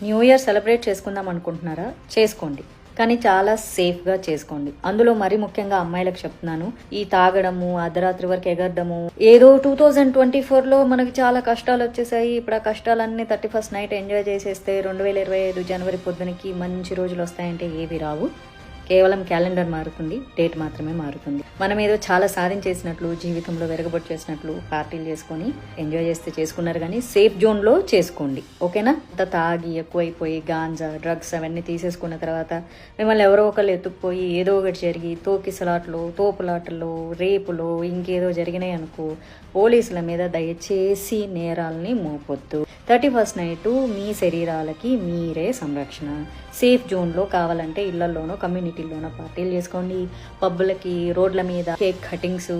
New year celebrate చేసుకుందాం అనుకుంటున్నారా? చేసుకోండి, కానీ చాలా సేఫ్గా చేసుకోండి. అందులో మరీ ముఖ్యంగా అమ్మాయిలకు చెప్తున్నాను, ఈ తాగడము, అర్ధరాత్రి వరకు ఎగరడము, ఏదో 2024లో మనకి చాలా కష్టాలు వచ్చేసాయి, ఇప్పుడు ఆ కష్టాలన్నీ 31st నైట్ ఎంజాయ్ చేసేస్తే 2025 జనవరి పొద్దునకి మంచి రోజులు వస్తాయంటే ఏవి రావు. కేవలం క్యాలెండర్ మారుతుంది, డేట్ మాత్రమే మారుతుంది. మనం ఏదో చాలా సాధించేసినట్లు, జీవితంలో వెరగబొట్టు చేసినట్లు పార్టీలు చేసుకొని ఎంజాయ్ చేస్తే చేసుకున్నారు, కానీ సేఫ్ జోన్లో చేసుకోండి, ఓకేనా? అంత తాగి ఎక్కువైపోయి గాంజా, డ్రగ్స్ అవన్నీ తీసేసుకున్న తర్వాత మిమ్మల్ని ఎవరో ఒకళ్ళు ఎత్తుకుపోయి ఏదో ఒకటి జరిగి తోకిసలాట్లు, తోపులాటలు, రేపులు ఇంకేదో జరిగినాయి అనుకో, పోలీసుల మీద దయచేసి నేరాలని మోపొద్దు. 31st నైట్ మీ శరీరాలకి మీరే సంరక్షణ. సేఫ్ జోన్లో కావాలంటే ఇళ్లలోనో కమ్యూనిటీలోనో పార్టీలు చేసుకోండి. పబ్బులకి, రోడ్ల మీద కేక్ కటింగ్స్,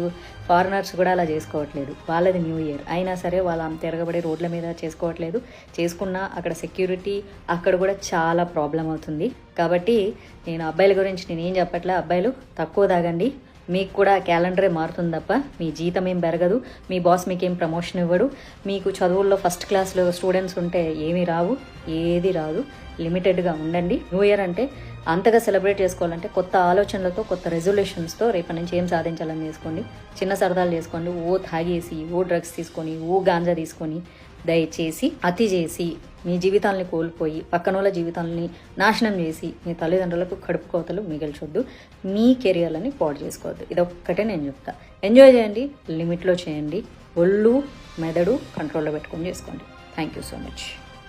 ఫారినర్స్ కూడా అలా చేసుకోవట్లేదు. వాళ్ళది న్యూ ఇయర్ అయినా సరే వాళ్ళు అంత తిరగబడి రోడ్ల మీద చేసుకోవట్లేదు. చేసుకున్నా అక్కడ సెక్యూరిటీ, అక్కడ కూడా చాలా ప్రాబ్లం అవుతుంది. కాబట్టి నేను అబ్బాయిల గురించి నేనేం చెప్పట్లే. అబ్బాయిలు తక్కువ తాగండి, మీకు కూడా క్యాలెండరే మారుతుంది తప్ప మీ జీతం ఏం పెరగదు, మీ బాస్ మీకేం ప్రమోషన్ ఇవ్వడు, మీకు చదువుల్లో ఫస్ట్ క్లాస్లో స్టూడెంట్స్ ఉంటే ఏమీ రావు, ఏది రాదు. లిమిటెడ్గా ఉండండి. న్యూ ఇయర్ అంటే అంతగా సెలబ్రేట్ చేసుకోవాలంటే కొత్త ఆలోచనలతో, కొత్త రెజల్యూషన్స్తో రేపటి నుంచి ఏం సాధించాలని చేసుకోండి. చిన్న సరదాలు చేసుకోండి. ఓ తాగేసి, ఓ డ్రగ్స్ తీసుకొని, ఓ గాంజా తీసుకొని దయచేసి అతి చేసి మీ జీవితాలని కోల్పోయి పక్కనోళ్ళ జీవితాలని నాశనం చేసి మీ తల్లిదండ్రులకు కడుపు కోతలు మిగిల్చొద్దు. మీ కెరియర్లని పాడు చేసుకోవద్దు. ఇదొక్కటే నేను చెప్తా. ఎంజాయ్ చేయండి, లిమిట్లో చేయండి. ఒళ్ళు మెదడు కంట్రోల్లో పెట్టుకొని చేసుకోండి. Thank you so much.